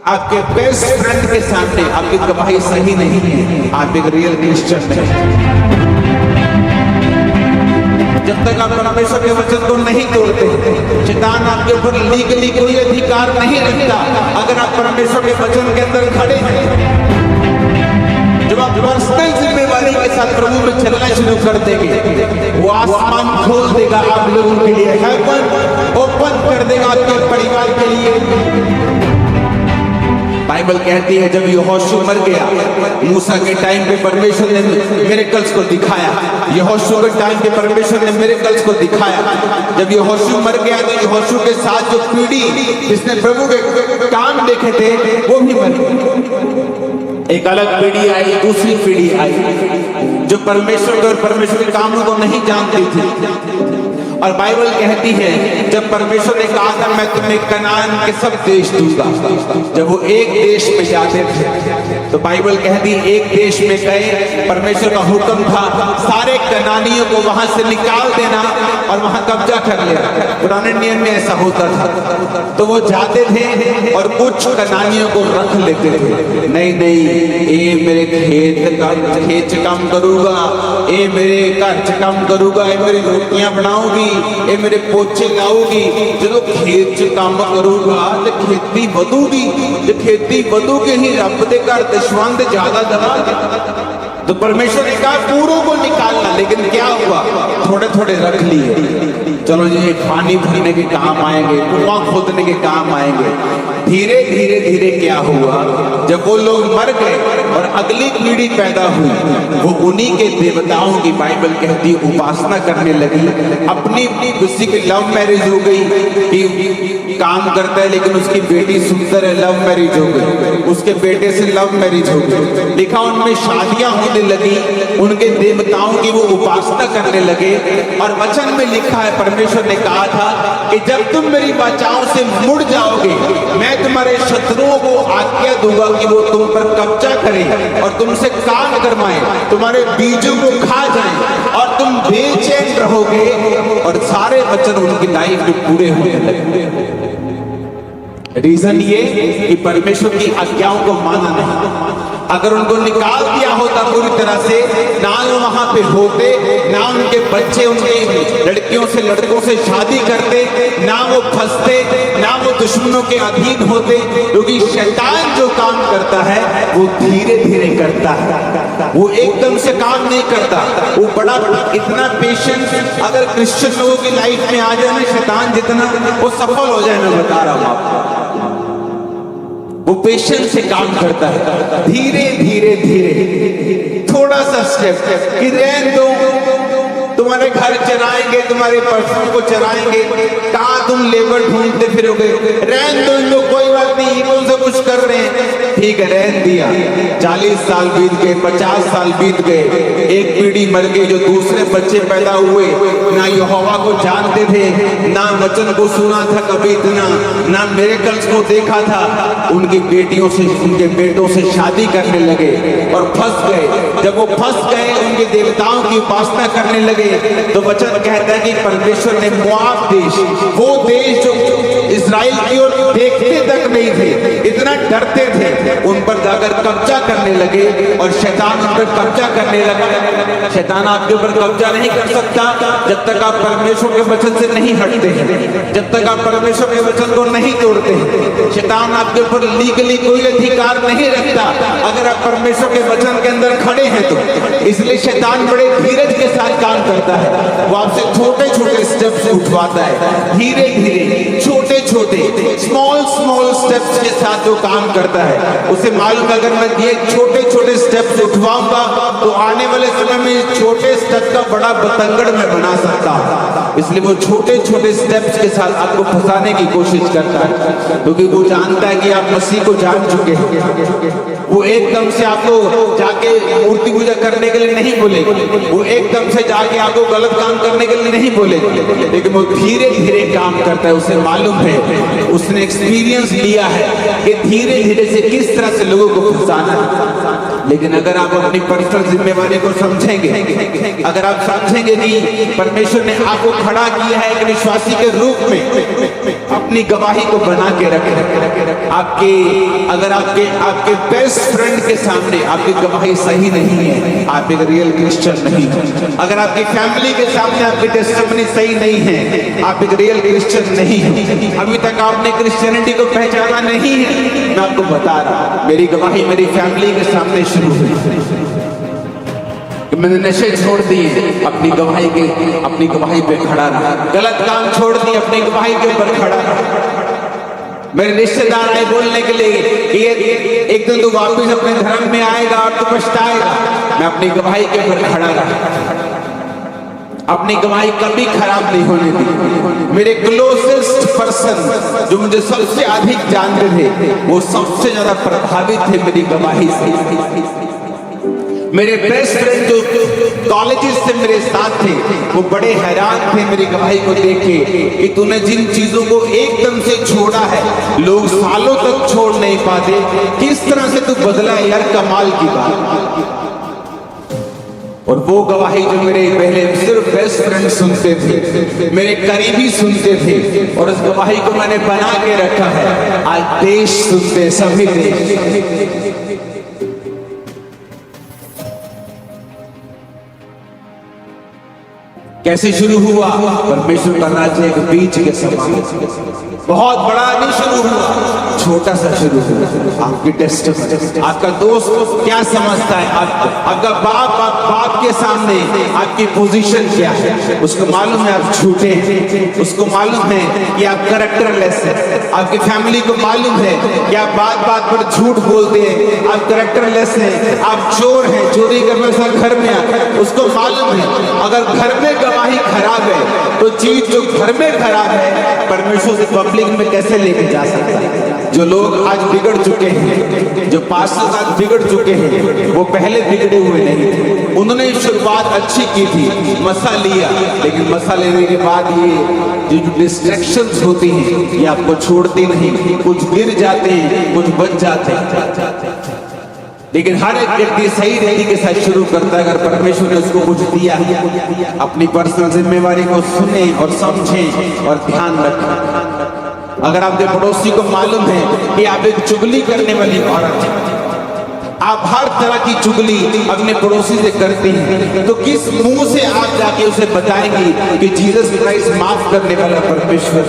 आपके best friend के सामने आपकी गवाही सही नहीं है, आप एक रियल क्रिश्चियन नहीं। जब तक आप परमेश्वर के वचन को नहीं तोड़ते, शैतान आपके ऊपर लीगली कोई अधिकार नहीं रखता। अगर आप परमेश्वर के वचन के अंदर खड़े हैं, जब आप पर्सनल जिम्मेवारी के साथ प्रभु में चलना शुरू कर देंगे, वो आसमान खोल देगा आप लोगों के लिए, हेवन ओपन कर देगा आपके परिवार के लिए। बाइबल कहती है जब यहोशू मर गया, मूसा के टाइम पे परमेश्वर ने मिरेकल्स को दिखाया, यहोशू के टाइम पे परमेश्वर ने मिरेकल्स को दिखाया। जब यहोशू मर गया तो यहोशू के साथ जो पीढ़ी जिसने प्रभु के काम देखे थे वो भी मर गई। एक अलग पीढ़ी आई, दूसरी पीढ़ी आई जो परमेश्वर और परमेश्वर के कामों को नहीं जानती थी। और बाइबल कहती है जब परमेश्वर ने कहा था मैं तुम्हें कनान के सब देश दूंगा, जब वो एक देश में जाते थे तो बाइबल कहती है एक देश में गए, परमेश्वर का हुक्म था सारे कनानियों को वहां से निकाल देना और वहां कब्जा कर लेना। पुराने नियम में ऐसा होता था। तो वो जाते थे और कुछ कनानियों को रख लेते थे। नहीं नहीं, ये मेरे खेत काम करूंगा, ये मेरे घर च काम करूंगा, ये मेरी रोटियां बनाऊंगी, ये मेरे पोचे लाऊगी। जो खेत च काम करूंगा तो खेती ਵਧੂਗੀ, जो खेती ਵਧੂਗੀ ही रब दे घर दशवंध ज्यादा दवांगे। तो परमेश्वर ने कहा पूरों को निकालना, लेकिन क्या हुआ, थोड़े थोड़े रख लिए। चलो जी पानी भरने के काम आएंगे, कुआं खोदने के काम आएंगे। धीरे धीरे धीरे क्या हुआ, जब वो लोग मर गए और अगली पीढ़ी पैदा हुई, वो उन्हीं के देवताओं की बाइबल कहती उपासना करने लगी। अपनी किसी की लव मैरिज हो गई कि काम करता है लेकिन उसकी बेटी सुंदर है, लव मैरिज हो गई, उसके बेटे से लव मैरिज हो गई। लिखा उनमें शादियां होने लगी, उनके देवताओं की वो उपासना करने लगे। और वचन में लिखा है परमेश्वर ने कहा था कि जब तुम मेरी वाचाओं से मुड़ जाओगे, मैं तुम्हारे शत्रुओं को आज्ञा दूंगा कि वो तुम पर कब्जा करें और तुमसे काम करवाएं, तुम्हारे बीजों को खा जाएं और तुम बेचैन रहोगे। और सारे वचन उनकी लाइफ में पूरे होने लगे। रीजन ये कि परमेश्वर की आज्ञाओं को माना नहीं। अगर उनको निकाल दिया होता पूरी तरह से, ना वो वहां पे होते, ना उनके बच्चे उनकी लड़कियों से लड़कों से शादी करते, ना वो फंसते, ना वो दुश्मनों के अधीन होते। क्योंकि शैतान जो काम करता है वो धीरे धीरे करता है, वो एकदम से काम नहीं करता। वो बड़ा इतना पेशेंस अगर क्रिश्चियन लोगों की लाइफ में आ जाए ना, शैतान जितना वो सफल हो जाए, मैं बता रहा हूं आपको। वो पेशेंस से काम करता है, धीरे धीरे धीरे, थोड़ा सा स्टेप कि रहने दो, तुम्हारे घर चराएंगे, तुम्हारे पशुओं को चराएंगे, कहाँ तुम लेबर ढूंढते फिरोगे, रहने दो इनको, कोई बात नहीं, ये कौन सा कुछ कर रहे हैं, ठीक है रहने दिया। 40 साल बीत गए, 50 साल बीत गए, एक पीढ़ी मर गई, जो दूसरे बच्चे पैदा हुए, ना यहोवा को जानते थे, ना वचन को सुना था कभी इतना, ना मिरेकल्स को देखा था। उनकी बेटियों से, उनके बेटों से शादी करने लगे और फंस गए। जब वो फंस गए, उनके देवताओं की उपासना करने लगे, तो वचन कहता है कि परमेश्वर ने मोआब देश, वो देश जो इस्राएल की ओर देखते तक नहीं थे, इतना डरते थे, उन पर जाकर कब्जा करने लगे और शैतान उन पर कब्जा करने लगा। शैतान आपके ऊपर कब्जा नहीं कर सकता जब तक आप परमेश्वर के वचन से नहीं हटते हैं, जब तक आप परमेश्वर के वचन को नहीं तोड़ते हैं। शैतान आपके ऊपर लीगली कोई अधिकार नहीं रखता अगर आप परमेश्वर के वचन के अंदर खड़े हैं तो। इसलिए शैतान बड़े धीरज के साथ काम करता है, वो आपसे छोटे छोटे स्टेप्स उठवाता है, धीरे धीरे, छोटे छोटे, स्मॉल स्मॉल स्टेप्स के साथ जो काम करता है। उसे मालूम अगर मैं ये छोटे छोटे स्टेप्स उठवाऊंगा तो आने वाले समय में छोटे स्टेप का बड़ा बतंगड़ मैं बना सकता हूं। इसलिए वो छोटे छोटे स्टेप्स के साथ आपको फंसाने की कोशिश करता है, क्योंकि वो जानता है कि आप मसीह को जान चुके हैं। वो एकदम से आपको जाके मूर्ति पूजा करने के लिए नहीं बोलेगा, वो एकदम से जाके आपको गलत काम करने के लिए नहीं बोलेगा, लेकिन वो धीरे धीरे काम करता है। उसे मालूम है, उसने एक्सपीरियंस लिया है कि धीरे धीरे से किस तरह से लोगों को फंसाना है। लेकिन अगर आप अपनी पर्सनल जिम्मेवारी को समझेंगे, अगर आप समझेंगे कि परमेश्वर ने आपको खड़ा किया है एक विश्वासी के रूप में, अपनी गवाही को बना के रखे। आपके अगर आपके बेस्ट फ्रेंड के सामने आपकी गवाही सही नहीं है, आप एक रियल क्रिश्चियन नहीं। अगर आपकी फैमिली के सामने आपकी टेस्टिमनी सही नहीं है, आप एक रियल क्रिश्चियन नहीं है। अभी तक आपने क्रिश्चियनिटी को पहचाना नहीं है। मैं आपको बता रहा, मेरी गवाही मेरी फैमिली के सामने शुरू हुई कि मैंने नशे छोड़ दिए, अपनी गवाही पे खड़ा रहा। गलत काम छोड़ दिए, अपनी गवाही के ऊपर खड़ा रहा। मेरे रिश्तेदार आए बोलने के लिए कि एक दिन तू वापस अपने धर्म में आएगा और तू पछताएगा। मैं अपनी गवाही के ऊपर खड़ा रहा, अपनी गवाही कभी खराब नहीं होने दी। मेरे क्लोजेस्ट पर्सन जो मुझे सबसे अधिक जानते थे, वो सबसे ज्यादा प्रभावित थे मेरी गवाही से। मेरे बेस्ट फ्रेंड जो कॉलेजेस से मेरे साथ थे, वो बड़े हैरान थे मेरी गवाही को देख के कि तूने जिन चीजों को एकदम से छोड़ा है, लोग सालों तक छोड़ नहीं पाते, किस तरह से तू बदला है यार, कमाल की बात। और वो गवाही जो मेरे पहले सिर्फ बेस्ट फ्रेंड सुनते थे, मेरे करीबी सुनते थे, और उस गवाही को मैंने बना के रखा है। आज देश सुनते, सभी देश। कैसे शुरू हुआ? परमेश्वर का राज्य एक बीज के समान, बहुत बड़ा नहीं शुरू हुआ, छोटा सा शुरू हुआ। आपकी टेस्टिमनी, आपका दोस्त क्या समझता है आपका बाप के सामने आपकी पोजीशन क्या है, उसको मालूम है आप झूठे हैं, उसको मालूम है कि आप कैरेक्टरलेस हैं। आपकी फैमिली को मालूम है कि आप बात पर झूठ बोलते हैं, आप कैरेक्टरलेस हैं, आप चोर हैं, चोरी करने से घर में आता है, उसको मालूम है। अगर घर में गवाही खराब है तो चीज जो घर में खराब है परमेश्वर से पब्लिक में कैसे लेके जा सकता है? जो लोग आज बिगड़ चुके हैं, जो पास्टर आज बिगड़ चुके हैं, वो पहले बिगड़े हुए नहीं थे। उन्होंने शुरुआत अच्छी की थी, मसा लिया, लेकिन मसा लेने के बाद ये जो डिस्ट्रैक्शंस होती हैं ये आपको छोड़ती नहीं। कुछ गिर जाते हैं, कुछ बच जाते हैं, लेकिन हर एक व्यक्ति सही रीति के साथ शुरू करता है। अगर परमेश्वर ने उसको कुछ दिया, अपनी पर्सनल जिम्मेवारी को सुने और समझें और ध्यान रखें। अगर आपके पड़ोसी को मालूम है कि आप एक चुगली करने वाली औरत हैं, आप हर तरह की चुगली अपने पड़ोसी से करते हैं, तो किस मुंह से आप जाके उसे बताएंगे कि जीसस क्राइस्ट माफ करने वाला परमेश्वर,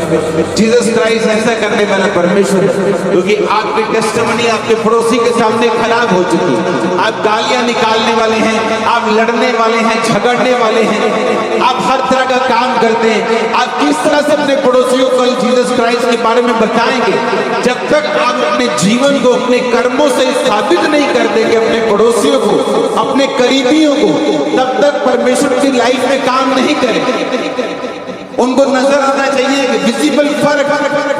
जीसस क्राइस्ट ऐसा करने वाला परमेश्वर? क्योंकि आपकी टेस्टिमनी आपके पड़ोसी के सामने खराब हो चुकी। आप गालियां निकालने वाले हैं, आप लड़ने वाले हैं, झगड़ने वाले हैं, आप हर तरह का काम करते हैं। आप किस तरह से अपने पड़ोसियों को जीसस क्राइस्ट के बारे में बताएंगे? जब तक आप अपने जीवन को अपने कर्मों से साबित नहीं करते कि अपने पड़ोसियों को, अपने करीबियों को, तब तक परमेश्वर की लाइफ में काम नहीं करें। उनको नजर आना चाहिए कि विजिबल फर्क,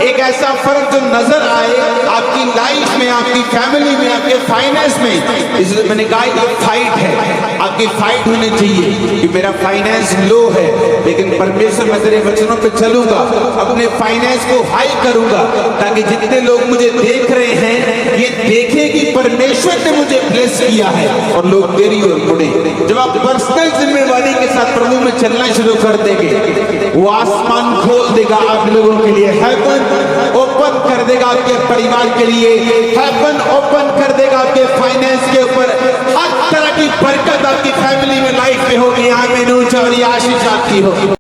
एक ऐसा फर्क जो नजर आए आपकी लाइफ में, आपकी फैमिली में, आपके फाइनेंस में। इसलिए मैंने कहा ये फाइट है, आपकी फाइट होनी चाहिए कि मेरा फाइनेंस लो है, लेकिन परमेश्वर मैं तेरे वचनों पे चलूंगा, अपने फाइनेंस को हाई करूंगा, ताकि जितने लोग मुझे देख रहे हैं ये देखें कि परमेश्वर ने मुझे ब्लेस किया है और लोग तेरी ओर मुड़े। जब आप पर्सनल जिम्मेवारी के साथ प्रभु में चलना शुरू कर देंगे, वो आसमान खोल देगा आप लोगों के लिए, हेवन ओपन कर देगा आपके परिवार के लिए, हेवन ओपन कर देगा आपके फाइनेंस के ऊपर। हर तरह की बरकत आपकी फैमिली में, लाइफ में होगी। आमीन। और ये आशीष आपकी होगी।